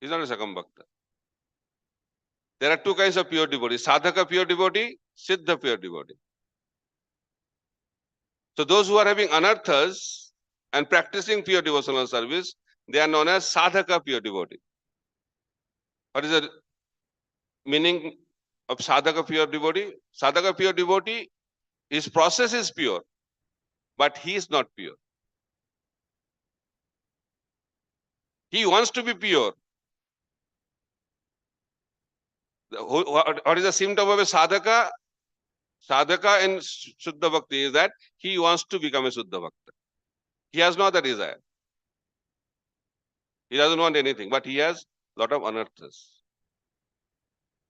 He's not a Sakam Bhakta. There are two kinds of pure devotees, Sadhaka pure devotee, Siddha pure devotee. So those who are having anarthas and practicing pure devotional service, they are known as Sadhaka pure devotee. What is the meaning of Sadhaka pure devotee? Sadhaka pure devotee, his process is pure, but he is not pure. He wants to be pure. What is the symptom of a sadhaka? Sadhaka in Shuddha Bhakti is that he wants to become a Shuddha Bhakta. He has no other desire. He doesn't want anything, but he has a lot of anarthas.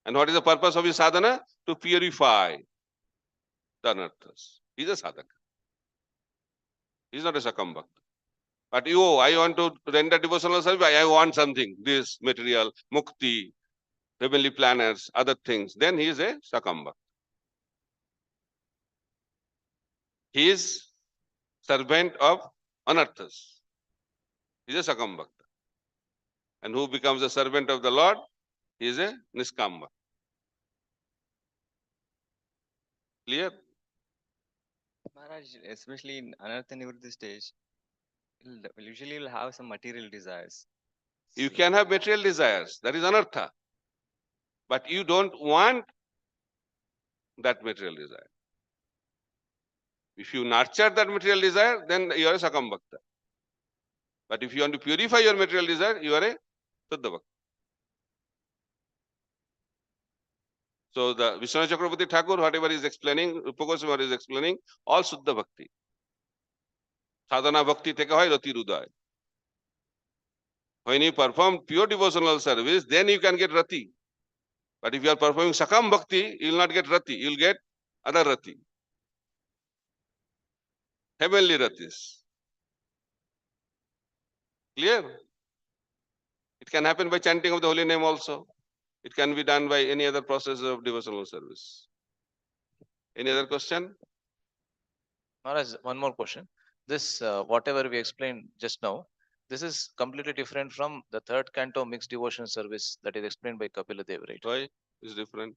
And what is the purpose of his sadhana? To purify the anarthas. He is a sadhaka. He is not a Sakam Bhakta. But I want to render devotional service, I want something, this material, mukti, heavenly planets, other things. Then he is a Sakam Bhakta. He is servant of anarthas. He is a Sakam Bhakta. And who becomes a servant of the Lord? He is a Niskam Bhakta. Clear? Maharaj, especially in Anartha Nivritti stage, usually will have some material desires. You can have material desires. That is anartha. But you don't want that material desire. If you nurture that material desire, then you are a Sakam Bhakta. But if you want to purify your material desire, you are a Shuddha Bhakta. So the Vishwanath Chakravarti Thakur, whatever is explaining, Rupa Goswami is explaining, all Shuddha Bhakti. Sadhana Bhakti theke hoy Rati Rudaya. When you perform pure devotional service, then you can get Rati. But if you are performing Sakam Bhakti, you will not get Rati, you will get other Rati. Heavenly Ratis. Clear? It can happen by chanting of the holy name also. It can be done by any other process of devotional service. Any other question? Maharaj, one more question. This, whatever we explained just now, this is completely different from the third canto mixed devotion service that is explained by Kapila Dev, right? Why? It's different.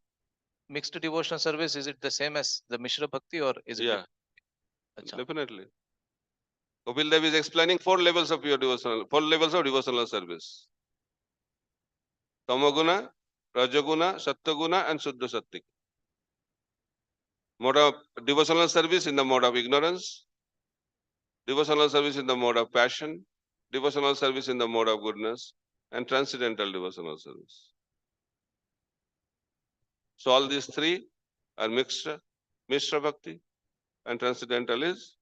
Mixed devotion service, is it the same as the Mishra Bhakti or is it? Yeah, Acha. definitely. Kapil Dev is explaining 4 levels of devotional service. Tamaguna, Rajaguna, Sattaguna, and Suddha Sattik. Mode of devotional service in the mode of ignorance, devotional service in the mode of passion, devotional service in the mode of goodness, and transcendental devotional service. So all these 3 are Mishra Bhakti, and transcendental is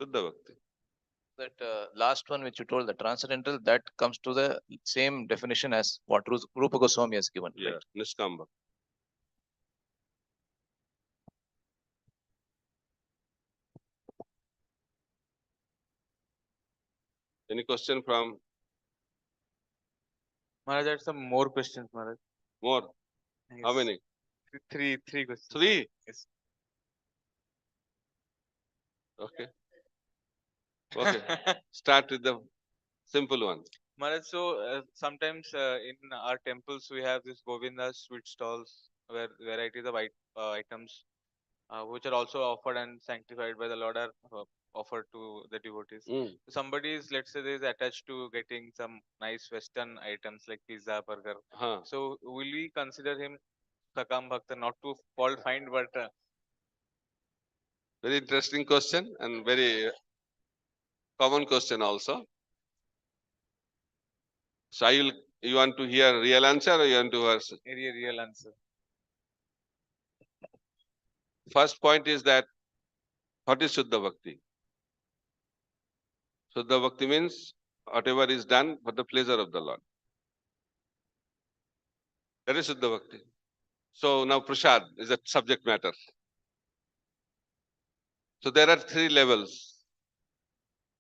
Suddha Bhakti. That last one which you told, the transcendental, that comes to the same definition as what Rupa Goswami has given, Yeah, right? Niskam Bhakti. Any question from Maharaj, I had some more questions, Maharaj. more? How Yes. many? Three questions. 3? Yes. Okay. Okay. Start with the simple one. Maharaj, so sometimes in our temples we have this Govinda sweet stalls where varieties of items which are also offered and sanctified by the Lord are offered to the devotees. Mm. Somebody is, let's say, is attached to getting some nice Western items like pizza, burger. Huh. So will we consider him Sakam Bhakta, not to fault find, but Very interesting question and very common question also. So you want to hear real answer or you want to hear? a real answer? first point is that what is Shuddha Bhakti? Shuddha Bhakti means whatever is done for the pleasure of the Lord. That is Shuddha Bhakti. So now Prasad is the subject matter. So there are three levels: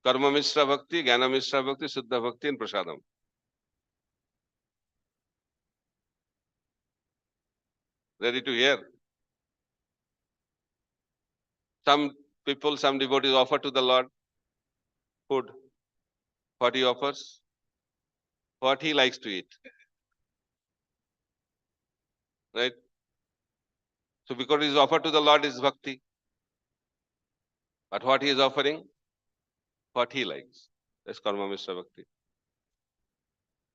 Karma Mishra Bhakti, Jnana Mishra Bhakti, Shuddha Bhakti, and Prasadam. Ready to hear? Some people, some devotees offer to the Lord food. What he offers? What he likes to eat. Right? So because his offer to the Lord is bhakti. But what he is offering? What he likes. That's Karma Mishra Bhakti.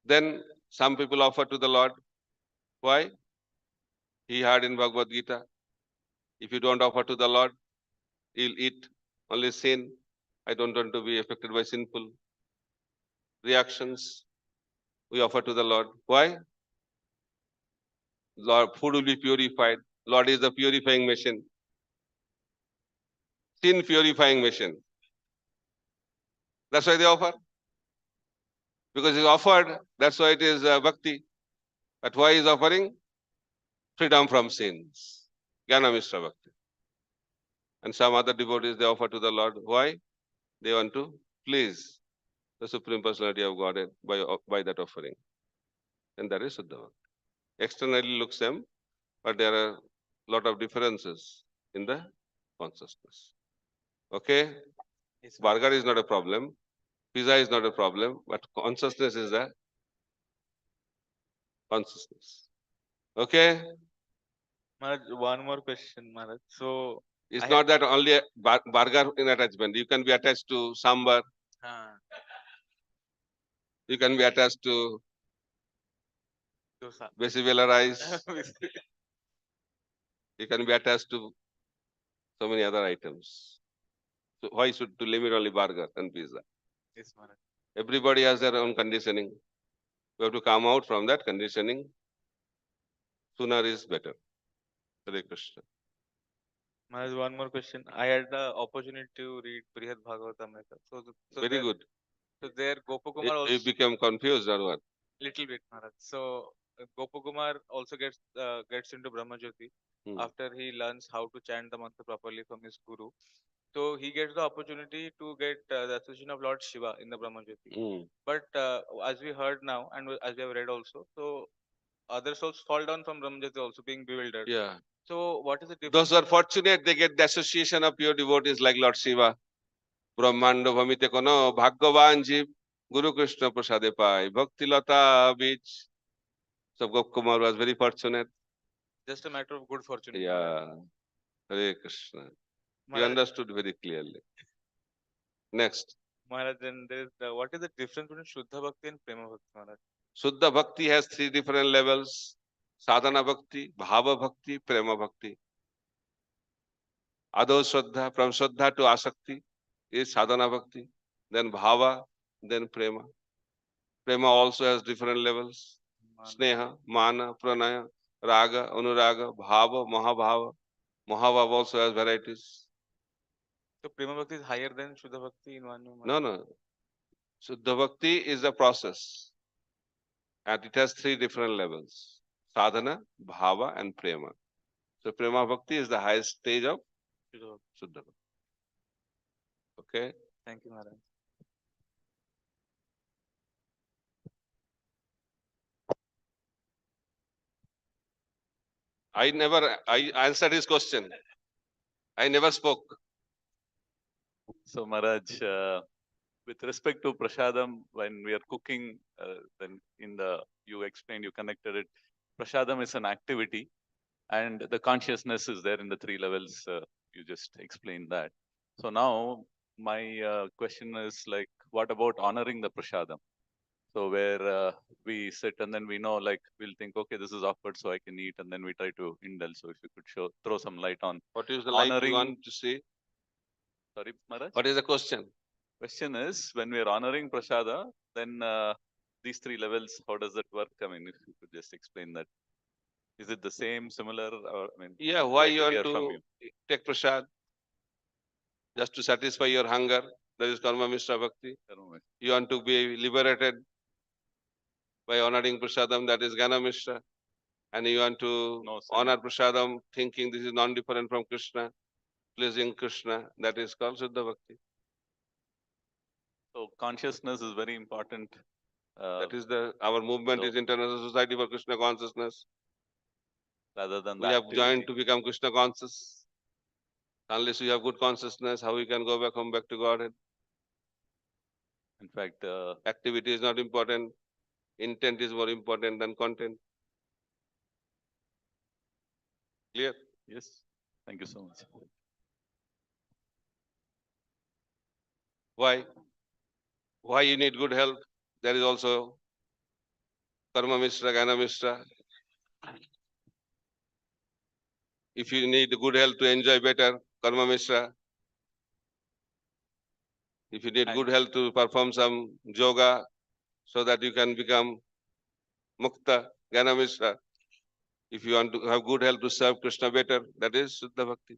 Then some people offer to the Lord. Why? He heard in Bhagavad Gita, if you don't offer to the Lord, he'll eat only sin. I don't want to be affected by sinful reactions. We offer to the Lord. Why? Lord, food will be purified. Lord is the purifying machine. Sin purifying machine. That's why they offer. Because it's offered, that's why it is bhakti. But why is offering? Freedom from sins. Jnana Mishra Bhakti. And some other devotees, they offer to the Lord. Why? They want to please the Supreme Personality of Godhead by that offering. And that is Shuddha Bhakti. Externally looks same, but there are a lot of differences in the consciousness. Okay? Yes, Maharaj. Burger is not a problem. Pizza is not a problem, but consciousness is the consciousness. Okay? Maharaj, one more question, Maharaj. So It's I not that only a burger in attachment. You can be attached to sambar. You can be attached to dosa. Besivela rice. You can be attached to so many other items. So why should to limit only burger and pizza? Yes, Maharaj. Everybody has their own conditioning. We have to come out from that conditioning. Sooner is better. Hare Krishna. Maharaj, one more question. I had the opportunity to read Brihad Bhagavatam. Very there, good. So there Gopakumar You also become confused or what? little bit, Maharaj. So Gopakumar also gets into Brahmajyoti Hmm. after he learns how to chant the mantra properly from his guru. So he gets the opportunity to get the association of Lord Shiva in the Brahmajyoti. Hmm. But as we heard now and as we have read also, so other souls fall down from Brahmajyoti also being bewildered. Yeah. So what is the difference? Those who are fortunate, they get the association of pure devotees like Lord Shiva. Brahmanda Bhamite Kono, Bhagavan Jeev, Guru Krishna Prasade Pai, Bhakti Lata Beach. So Gopakumar was very fortunate. Just a matter of good fortune. Yeah. Hare Krishna. You Maharaj, understood very clearly. Next. Maharaj, then there is what is the difference between Shuddha Bhakti and Prema Bhakti, Maharaj? Shuddha Bhakti has three different levels. Sadhana Bhakti, Bhava Bhakti, Prema Bhakti. Ado Shraddha, from Shraddha to Asakti is Sadhana Bhakti. Then Bhava, then Prema. Prema also has different levels. Sneha, Mana, Pranaya, Raga, Anuraga, Bhava, Mahabhava. Mahabhava also has varieties. So Prema Bhakti is higher than Shuddha Bhakti in one way, No, Maharaj? no. Shuddha Bhakti is a process. And it has three different levels. Sadhana, Bhava, and Prema. So Prema Bhakti is the highest stage of Shuddha Bhakti. Shuddha Bhakti. Okay? Thank you, Maharaj. I answered his question. I never spoke. So Maharaj, with respect to prasadam, when we are cooking, then you explained, you connected it. Prasadam is an activity, and the consciousness is there in the three levels. You just explained that. So now my question is like, what about honoring the prasadam? So where we sit and then we know, like, we'll think, okay, this is offered, so I can eat, and then we try to indulge. So if you could throw some light on. What is the light you Honoring- want to see? Sorry, Maharaj. What is the question? Question is, when we are honoring prasada, then these three levels, how does that work? I mean, if you could just explain that. Is it the same, similar, or I mean? Yeah, why like you want hear to from you. take prasad? Just to satisfy your hunger. That is karma mishra bhakti. You want to be liberated by honoring prasadam, that is Gana Mishra. And you want to No, sir. honor prasadam, thinking this is non-different from Krishna, pleasing Krishna, that is called Siddha Bhakti. So consciousness is very important. That is our movement so- is International Society for Krishna Consciousness. rather than We the have joined activity. to become Krishna conscious. Unless we have good consciousness, how we can go back home back to Godhead? In fact, Activity is not important. Intent is more important than content. Clear? yes. Thank you so much. Why? Why you need good health? There is also Karma Mishra, Gana Mishra. If you need good health to enjoy better, Karma Mishra. If you need good health to perform some yoga so that you can become Mukta, Gana Mishra. If you want to have good health to serve Krishna better, that is Siddha Bhakti.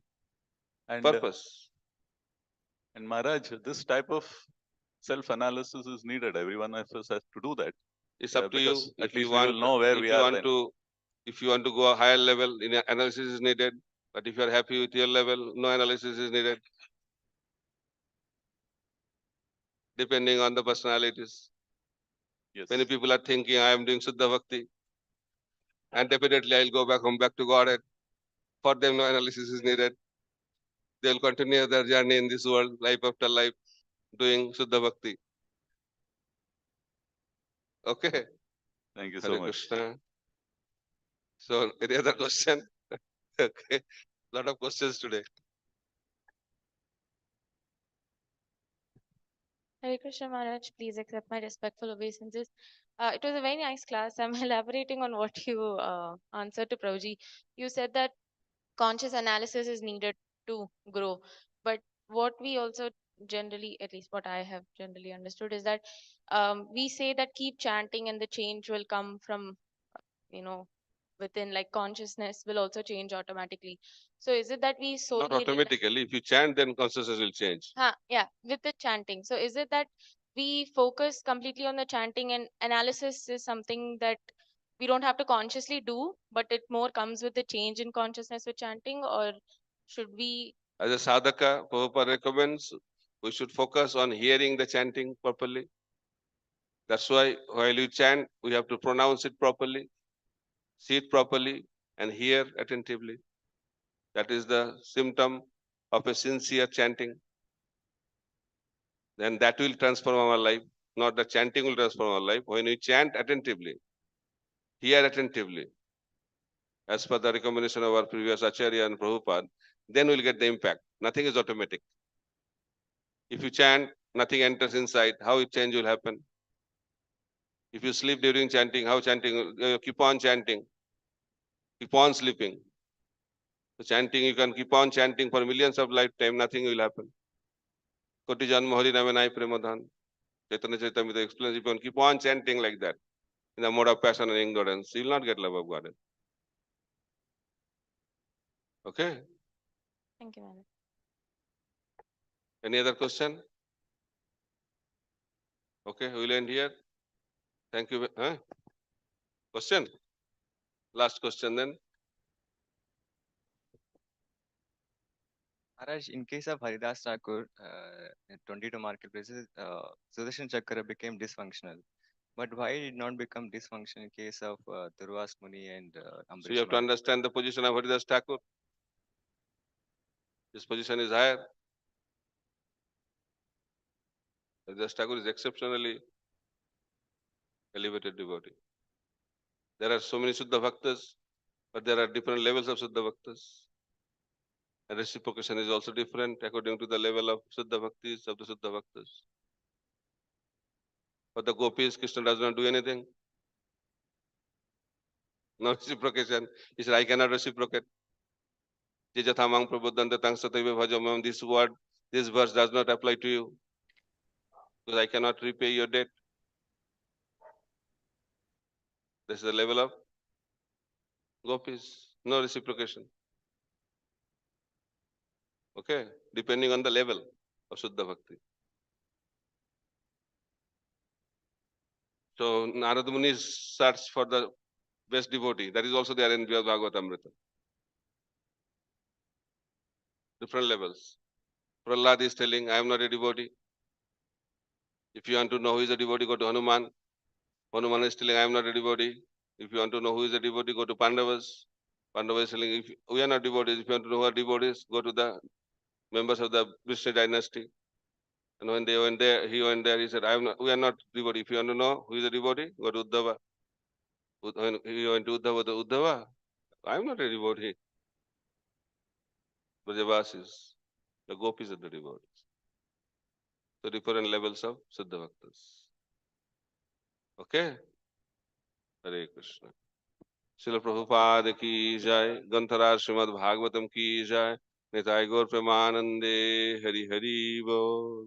And Purpose. And Maharaj, this type of self-analysis is needed. Everyone of us has to do that. It's up to you. Because at If you least we want, will know where if we you are want then. to, if you want to go a higher level, analysis is needed. But if you are happy with your level, no analysis is needed. Depending on the personalities. Yes. Many people are thinking, I am doing Siddha Bhakti, and definitely I'll go back home, back to Godhead. For them, no analysis is needed. They'll continue their journey in this world, life after life, doing Siddha Bhakti. Okay. Thank you Hare so much. Krishna. So, any other question? Okay. Lot of questions today. Hare Krishna Maharaj, please accept my respectful obeisances. It was a very nice class. I'm elaborating on what you answered to Prabhuji. You said that conscious analysis is needed to grow. But what we also generally, at least what I have generally understood, is that we say that keep chanting and the change will come from, within, like consciousness will also change automatically. So is it that we solely Not automatically. If you chant, then consciousness will change. yeah, with the chanting. So is it that we focus completely on the chanting and analysis is something that we don't have to consciously do, but it more comes with the change in consciousness with chanting, or should we? As a sadhaka, Prabhupada recommends we should focus on hearing the chanting properly. That's why while you chant, we have to pronounce it properly, see it properly, and hear attentively. That is the symptom of a sincere chanting. Then that will transform our life, not the chanting will transform our life. When we chant attentively, hear attentively, as per the recommendation of our previous Acharya and Prabhupada, then we'll get the impact. Nothing is automatic. If you chant, nothing enters inside, how change will happen? If you sleep during chanting, how chanting? Keep on chanting, keep on sleeping. So chanting, you can keep on chanting for millions of lifetime, nothing will happen. Koti Janma Hari Name Nai Premadhan. Chaitanya Charitamrita explains, if you keep on chanting like that, in the mode of passion and ignorance, you will not get love of God. Okay? Thank you, Maharaj. Any other question? Okay, we'll end here. Thank you. Question? Last question then. Maharaj, in case of Haridas Thakur, in 22 marketplaces, Sudarshan Chakra became dysfunctional. But why did not become dysfunctional in case of Durvas Muni and Ambrish So you have to Muni? understand the position of Haridas Thakur. His position is higher. Haridas Thakur is exceptionally elevated devotee. There are so many Suddha Bhaktas, but there are different levels of Suddha Bhaktas. And reciprocation is also different according to the level of Suddha Bhaktis of the Suddha Bhaktas. For the gopis, Krishna does not do anything. No reciprocation. He said, I cannot reciprocate. This word, this verse does not apply to you. Because I cannot repay your debt. This is the level of Gopis, no reciprocation. Okay, depending on the level of Shuddha Bhakti. So Narada Muni search for the best devotee. That is also there in Bhagavatamrita. Different levels. Prahlad is telling, I am not a devotee. If you want to know who is a devotee, go to Hanuman. Hanuman is telling, I am not a devotee. If you want to know who is a devotee, go to Pandavas. Pandavas is telling, if we are not devotees, if you want to know who are devotees, go to the members of the Vishnu dynasty. And when they went there, he went there, he said, we are not devotee. If you want to know who is a devotee, go to Uddhava. When he went to Uddhava, I am not a devotee. Brajavasis, the gopis are the devotees. So different levels of Siddha Bhaktas. Okay? Hare Krishna. Srila Prabhupada ki jai, Granthara Srimad Bhagavatam ki jai, Nitai Gaur Premanande, Hari Hari Bol.